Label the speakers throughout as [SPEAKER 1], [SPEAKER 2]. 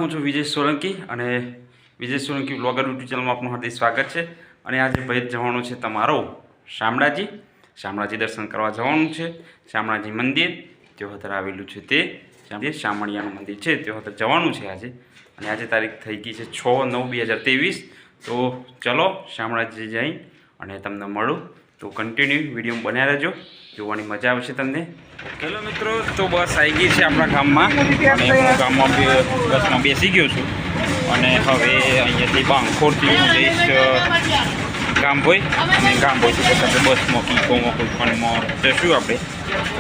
[SPEAKER 1] હું છું વિજય સોલંકી અને વિજય સોલંકી બ્લોગર યુટ્યુબ ચેનલમાં આપનું હાર્દિક સ્વાગત છે। અને આજે ભાઈ જવાનું છે તમારો શામળાજી દર્શન કરવા જવાનું છે। શામળાજી મંદિર તેઓ અત્યારે આવેલું છે તે શામળિયાનું મંદિર છે તેઓ અત્યારે જવાનું છે આજે। અને આજે તારીખ થઈ ગઈ છે 6/9/2023। તો ચલો શામળાજી જઈ અને તમને મળું। તો કન્ટિન્યુ વિડીયો બન્યા રહેજો, જોવાની મજા આવશે તમને। હેલો મિત્રો, તો બસ આવી ગઈ છે આપણા ગામમાં અને હું ગામમાં બસમાં બેસી ગયો છું અને હવે અહીંયાથી બાંખોરથી હું જઈશ ગામભોઈ અને ગામભોઈથી પછી આપણે બસમાં કીકોમાં કોઈ પણમાં જશું। આપણે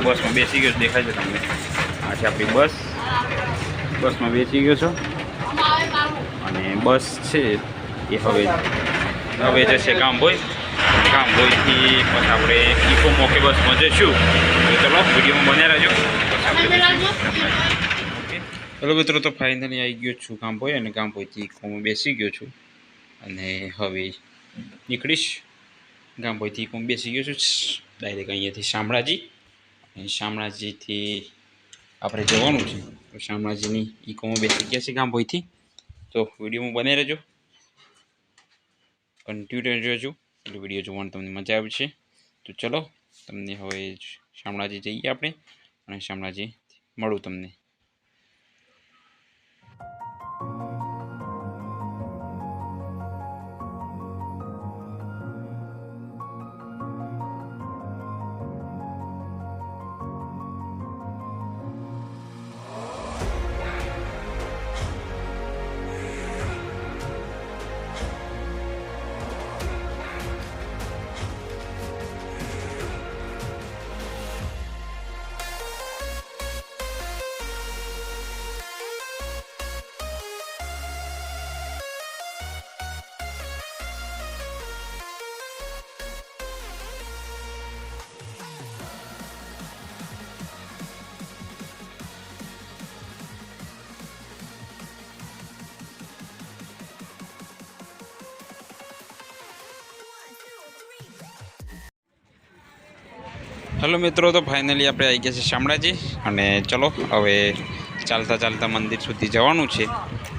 [SPEAKER 1] બસમાં બેસી ગયો, દેખાય છે તમને આ છે આપણી બસમાં બેસી ગયો છો અને બસ છે એ હવે જશે ગામભોઈ। ગામભોઈથી પછી આપણે કીકો મોકે બસમાં જઈશું। તો ચલો વિડીયોમાં બન્યા રહેજો। ઓકે હેલો મિત્રો, તો ફાઇનલી આવી ગયો છું ગામભોઈ અને ગામભોઈથી કીકોમાં બેસી ગયો છું અને હવે નીકળીશ। ગામભોઈથી કીકોમાં બેસી ગયો છું ડાયરેક્ટ અહીંયાથી શામળાજી, અને શામળાજીથી આપણે જવાનું છે। તો શામળાજીની કીકોમાં બેસી ગયા છે ગામભોઈથી। તો વિડીયોમાં બન્યા રહેજો, કન્ટિન્યુ રહેજો એટલે વિડીયો જોવાની તમને મજા આવશે। તો ચલો તમને હવે શામળાજી જઈએ આપણે અને શામળાજી મળું તમને। હેલો મિત્રો, તો ફાઇનલી આપણે આવી ગયા છે શામળાજી અને ચલો હવે ચાલતા મંદિર સુધી જવાનું છે।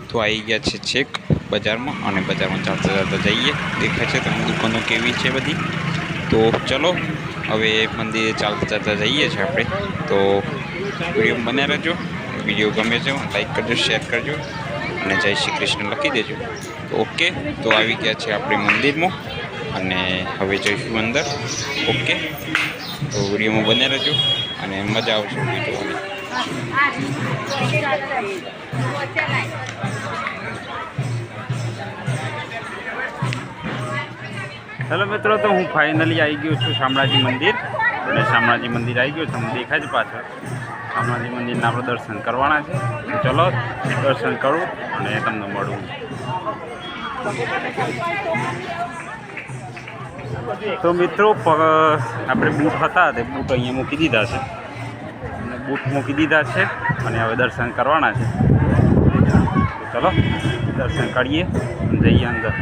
[SPEAKER 1] તો આવી ગયા છે છેક બજારમાં અને બજારમાં ચાલતા જઈએ। દેખાય છે તમને દુકાનો કેવી છે બધી। તો ચલો હવે મંદિરે ચાલતા જઈએ છીએ આપણે। તો વિડીયો બન્યા રહેજો, વિડીયો ગમે છે લાઈક કરજો, શેર કરજો અને જય શ્રી કૃષ્ણ લખી દેજો। તો ઓકે, તો આવી ગયા છે આપણે મંદિરમાં અને હવે જઈશું અંદર। ઓકે, તો વિડીયોમાં બન્યા રહેજો અને મજા આવશે વિડીયો જોવાની। હેલો મિત્રો, તો હું ફાઇનલી આવી ગયો છું શામળાજી મંદિર અને શામળાજી મંદિર આવી ગયો તમને દેખાય છે પાછળ। શામળાજી મંદિરના આપણે દર્શન કરવાના છે। તો ચલો દર્શન કરું અને તમને મળું। તો મિત્રો આપણે બૂટ હતા તે બૂટ અહીંયા મૂકી દીધા છે અને બૂટ મૂકી દીધા છે અને હવે દર્શન કરવાના છે। ચલો દર્શન કરીએ અને જઈએ અંદર।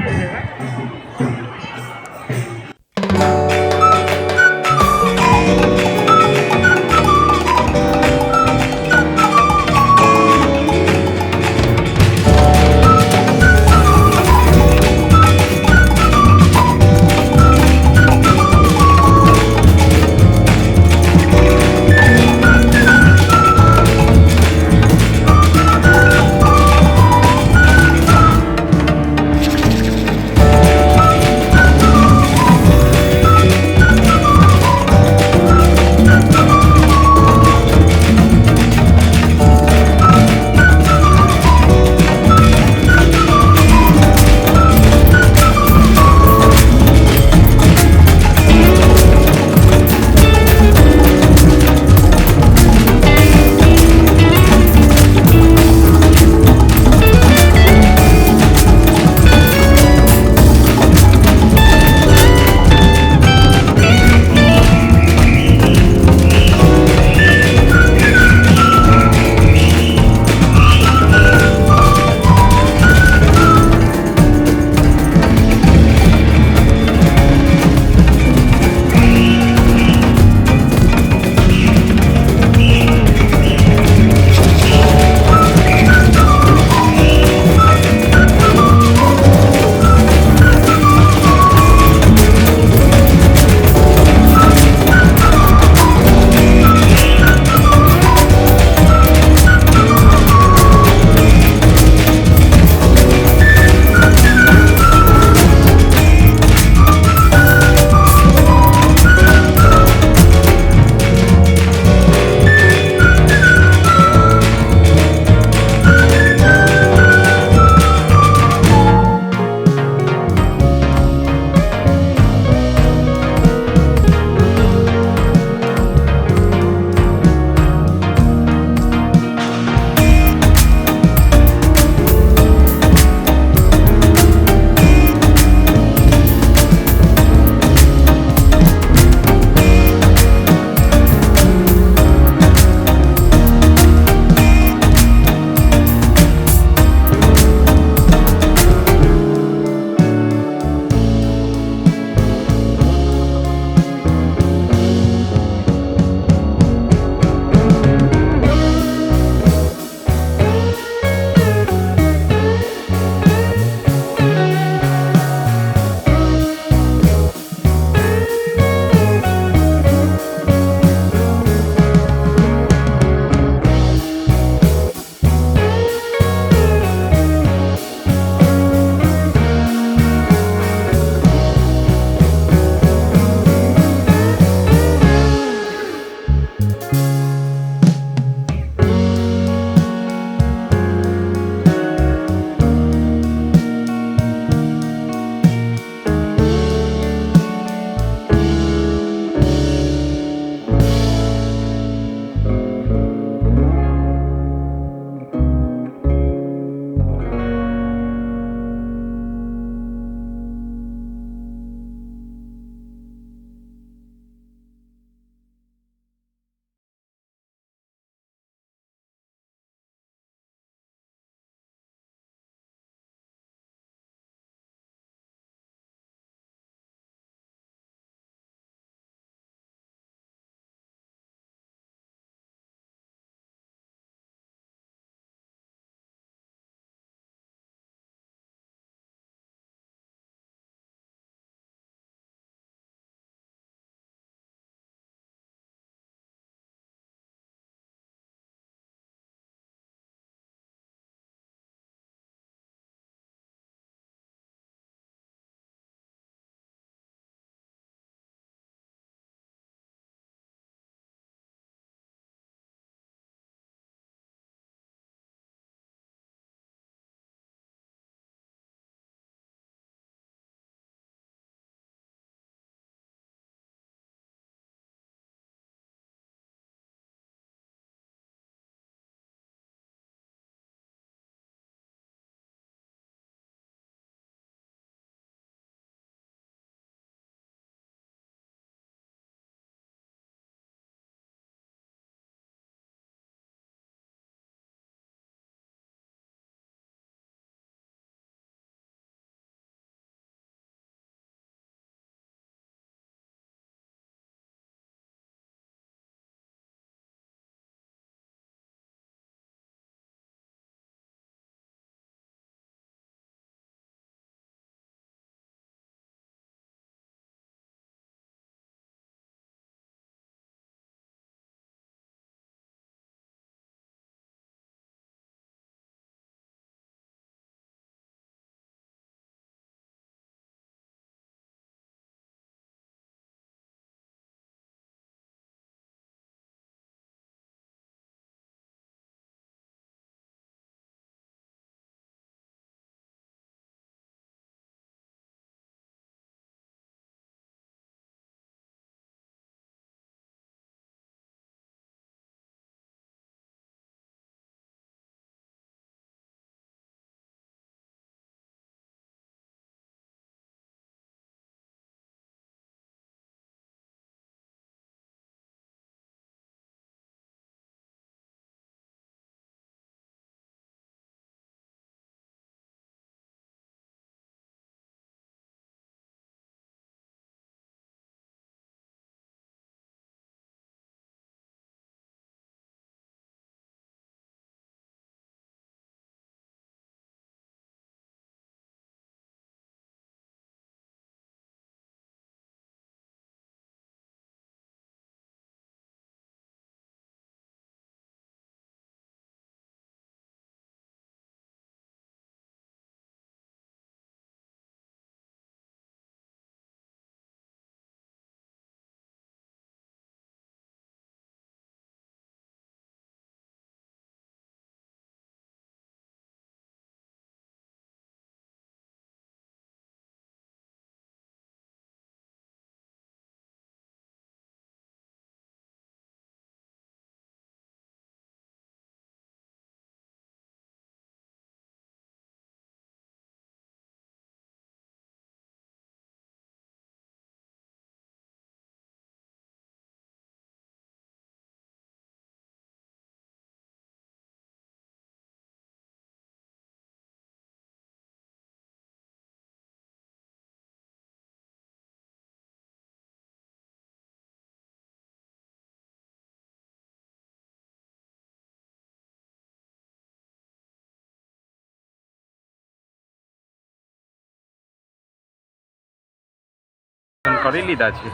[SPEAKER 1] કરી લીધા છે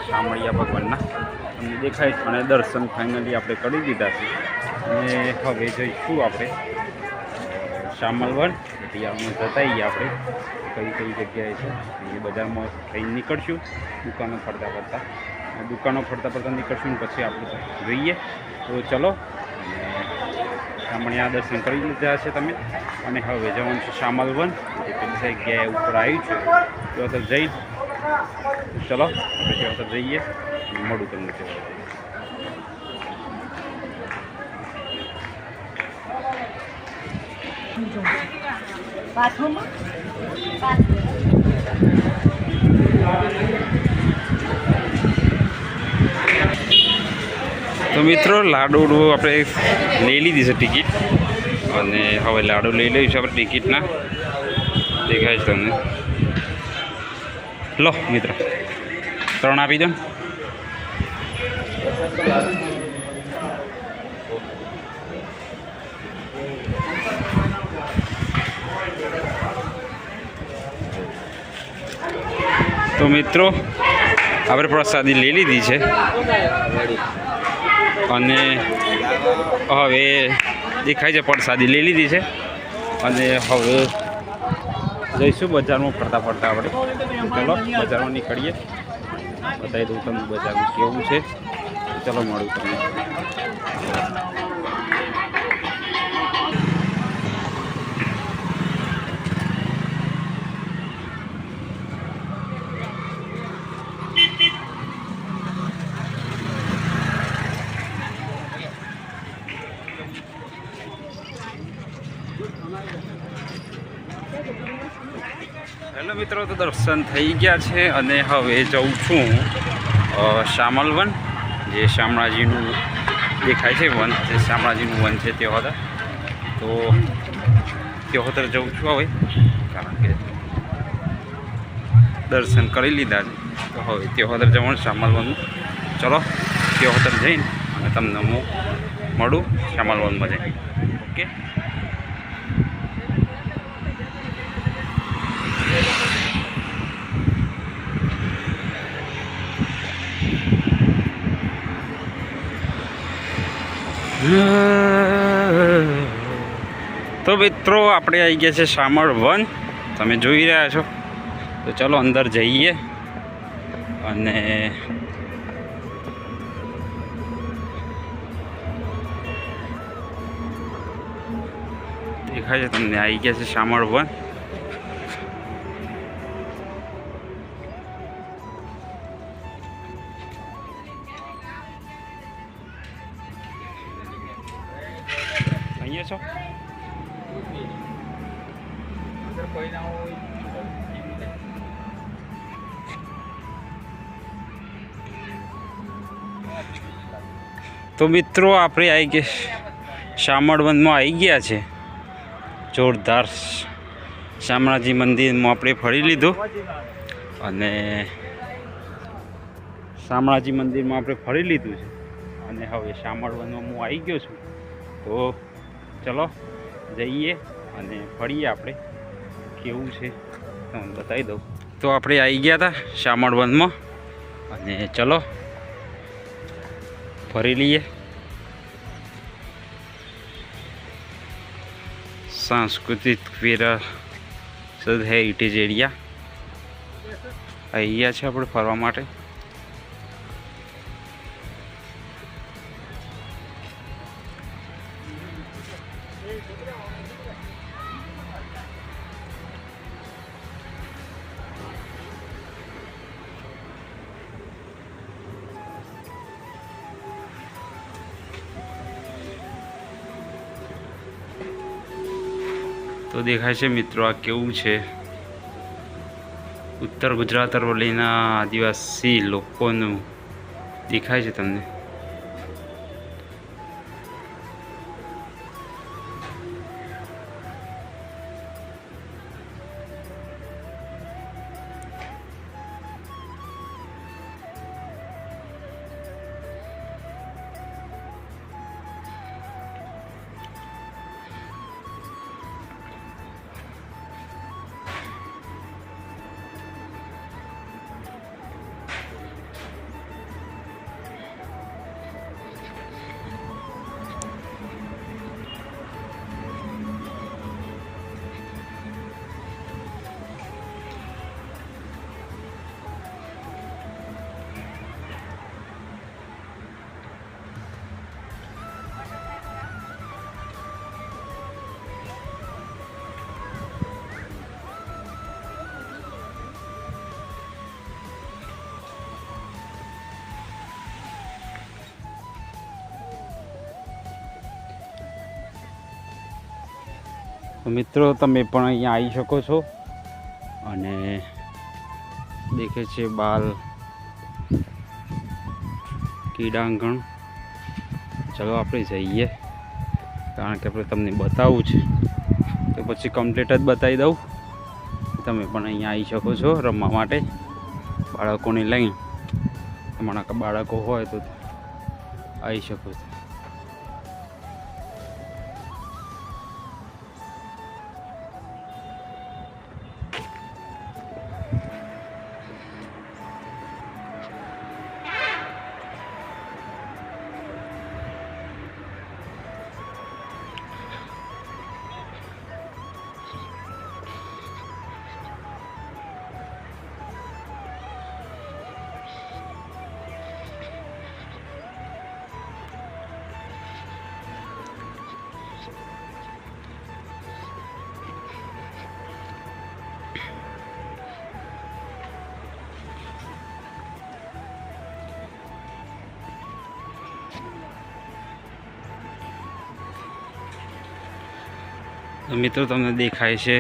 [SPEAKER 1] શામળિયા ભગવાનના, તમને દેખાય છે. અને દર્શન ફાઇનલી આપણે કરી દીધા છે. અને હવે જઈશું આપણે શામલવન રિયામાં જતાઈએ આપણે કઈ કઈ જગ્યાએ છે એ બજારમાં થઈને નીકળશું દુકાનો ફરતા ફરતા નીકળશું. પછી આપણે જોઈએ. તો ચલો, શામળિયા દર્શન કરી લીધા છે તમે. અને હવે જવાનું છે શામલવન, જે પેલી જગ્યાએ ઉપર આવ્યું છે ત્યાં તો જઈ. ચલો આપણે ત્યાં તો જઈએ, મળું તમને ત્યાં. તો મિત્રો લાડુ આપણે લઈ લીધી છે ટિકિટ, અને હવે લાડુ લઈ લઈશું આપણે ટિકિટના. દેખાય છે તમને. લો મિત્રો 3 આપી દો ને. તો મિત્રો આપણે પ્રસાદી લઈ લીધી છે, અને હવે દેખાય છે પ્રસાદી લઈ લીધી છે. અને હવે જઈશું બજારમાં ફરતા આપણે. ચલો બજારમાં નીકળીએ, બતાવી દઉં તમને બજારમાં કેવું છે. ચલો મળું તમને. હેલો મિત્રો, તો દર્શન થઈ ગયા છે. અને હવે જઉં છું શામલવન, જે શામળાજીનું દેખાય છે વન, જે શામળાજીનું વન છે તે હતા. તો ત્યોતર જઉં છું હવે, કારણ કે દર્શન કરી લીધા છે. તો હવે ત્યોતર જવાનું શામલવનનું. ચલો ત્યોતર જઈને અને તમને હું મળું શામલવનમાં જઈને. ઓકે. તો મિત્રો આપણે આવી ગયા છે શામળવન, તમે જોઈ રહ્યા છો. તો ચલો અંદર જઈએ. અને દેખાય છે તમને, આવી ગયા છે શામળવન. અહીંયા છો તો મિત્રો આપણે આવી ગયા શામળવનમાં, આવી ગયા છે. જોરદાર શામળાજી મંદિરમાં આપણે ફરી લીધું, અને શામળાજી મંદિરમાં આપણે ફરી લીધું છે. અને હવે શામળવનમાં હું આવી ગયો છું. તો ચલો જઈએ અને ફરીએ આપણે, કેવું છે તમને બતાવી દઉં. તો આપણે આવી ગયા હતા શામળવનમાં, અને ચલો ફરી લઈએ. સાંસ્કૃતિક વિરાસત હેરિટેજ એરિયા અહીંયા છે આપણે ફરવા માટે. તો દેખાય છે મિત્રો આ કેવું છે, ઉત્તર ગુજરાત અરવલ્લીના આદિવાસી લોકોનું દેખાય છે તમને. તો મિત્રો તમે પણ અહીંયા આવી શકો છો અને દેખે છે બાલ ક્રીડાંગણ. ચલો આપણે જઈએ, કારણ કે આપણે તમને બતાવવું છે તો પછી કમ્પ્લીટ જ બતાવી દઉં. તમે પણ અહીંયા આવી શકો છો રમવા માટે બાળકોને લઈને. તમારા બાળકો હોય તો આવી શકો છો. મિત્રો તમને દેખાય છે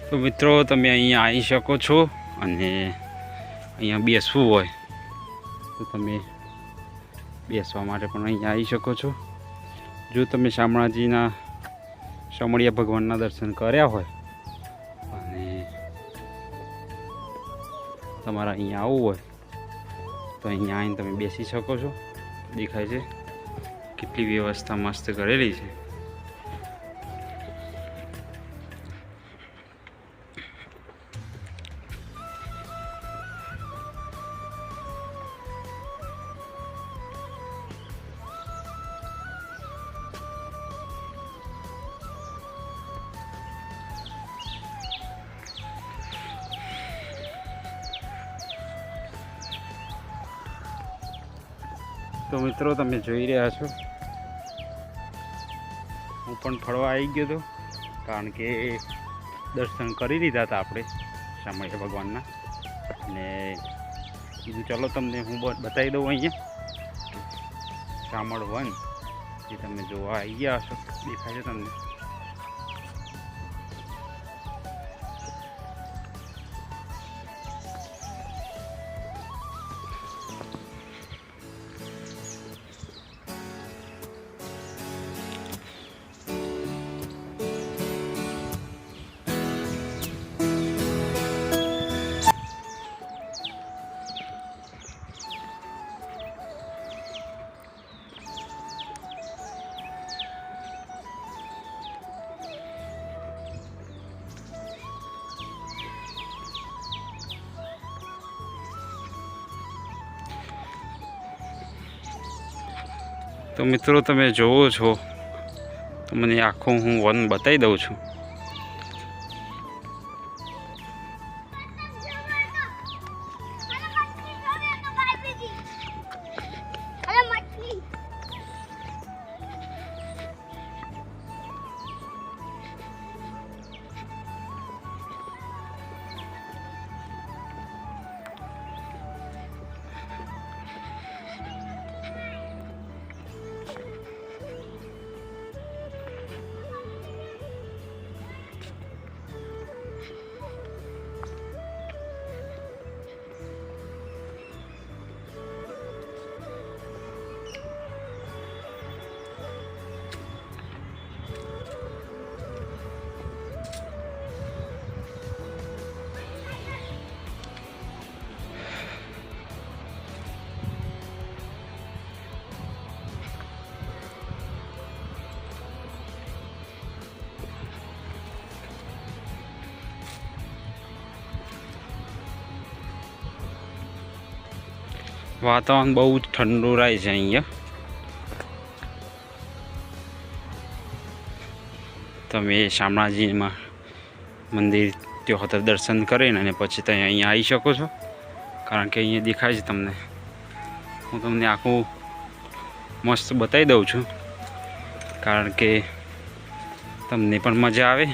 [SPEAKER 1] તો મિત્રો તમે અહીંયા આવી શકો છો અને અહીંયા બેસવું હોય તો તમે બેસવા માટે પણ અહીંયા આવી શકો છો. જો તમે શામળાજીના શામળિયા ભગવાનના દર્શન કર્યા હોય અને તમારે અહીંયા આવવું હોય તો અહીંયા આવીને તમે બેસી શકો છો. દેખાય છે કેટલી વ્યવસ્થા મસ્ત કરેલી છે. તો મિત્રો તમે જોઈ રહ્યા છો હું પણ ફરવા આવી ગયો હતો, કારણ કે દર્શન કરી લીધા હતા આપણે શામળિયા ભગવાનના. અને કીધું ચલો તમને હું બતાવી દઉં અહીંયા શામળ વન જે તમે જોવા આવી ગયા હશો. દેખાય છે તમને? તો મિત્રો તમે જોવો છો તો મને આખું હું વન બતાવી દઉં છું. વાતાવરણ બહુ જ ઠંડુ રહે છે અહીંયા. તમે શામળાજીમાં મંદિર ત્યાં દર્શન કરીને અને પછી તમે અહીંયા આવી શકો છો, કારણ કે અહીંયા દેખાય છે તમને. હું તમને આખું મસ્ત બતાવી દઉં છું, કારણ કે તમને પણ મજા આવે.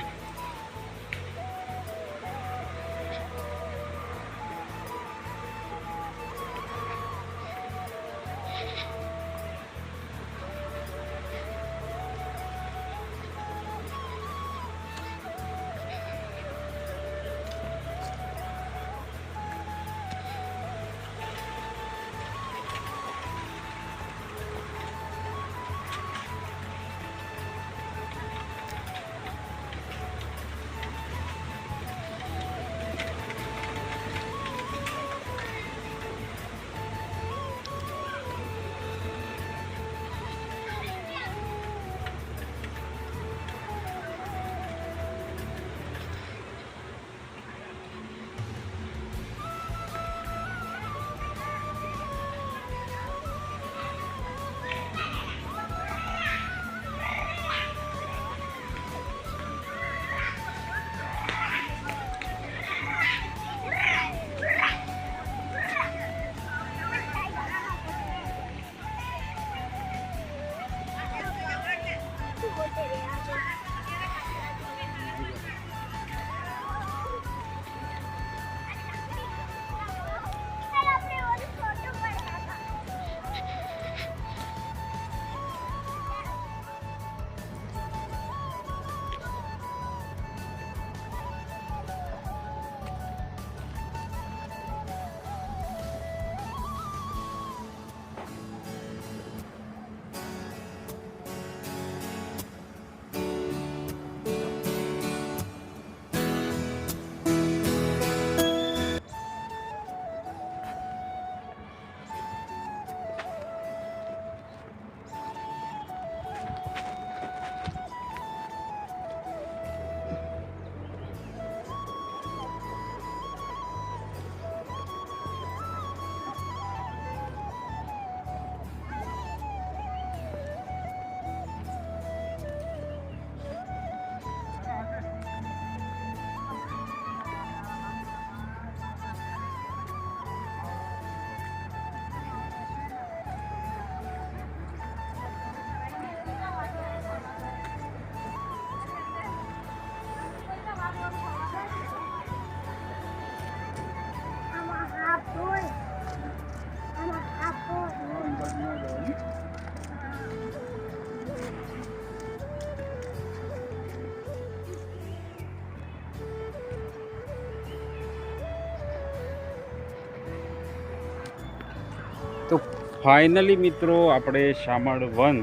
[SPEAKER 1] તો ફાઇનલી મિત્રો આપણે શામળ વન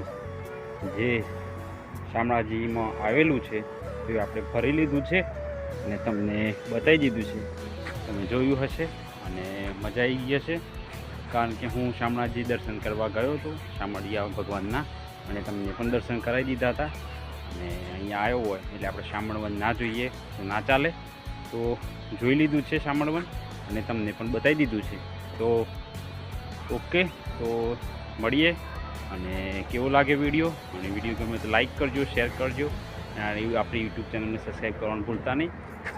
[SPEAKER 1] જે શામળાજીમાં આવેલું છે તે આપણે ફરી લીધું છે અને તમને બતાવી દીધું છે. તમે જોયું હશે અને મજા આવી ગઈ હશે, કારણ કે હું શામળાજી દર્શન કરવા ગયો હતો શામળિયા ભગવાનના, અને તમને પણ દર્શન કરાવી દીધા હતા. અને અહીંયા આવ્યો હોય એટલે આપણે શામળ વન ના જોઈએ તો ના ચાલે. તો જોઈ લીધું છે શામળ વન અને તમને પણ બતાવી દીધું છે. તો ઓકે, તો મળીએ. અને કેવો લાગે વિડીયો, અને વિડીયો ગમે તો લાઈક કરજો, શેર કરજો, અને આપણી યુટ્યુબ ચેનલને સબસ્ક્રાઈબ કરવાનું ભૂલતા નહીં,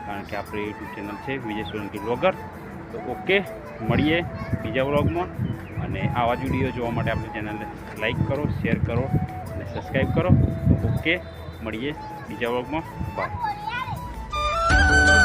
[SPEAKER 1] કારણ કે આપણી યુટ્યુબ ચેનલ છે વિજય સોલંકી બ્લોગર. તો ઓકે, મળીએ બીજા વ્લોગમાં. અને આવા જ વિડીયો જોવા માટે આપણી ચેનલને લાઈક કરો, શેર કરો અને સબસ્ક્રાઈબ કરો. તો ઓકે, મળીએ બીજા વ્લોગમાં. બાય.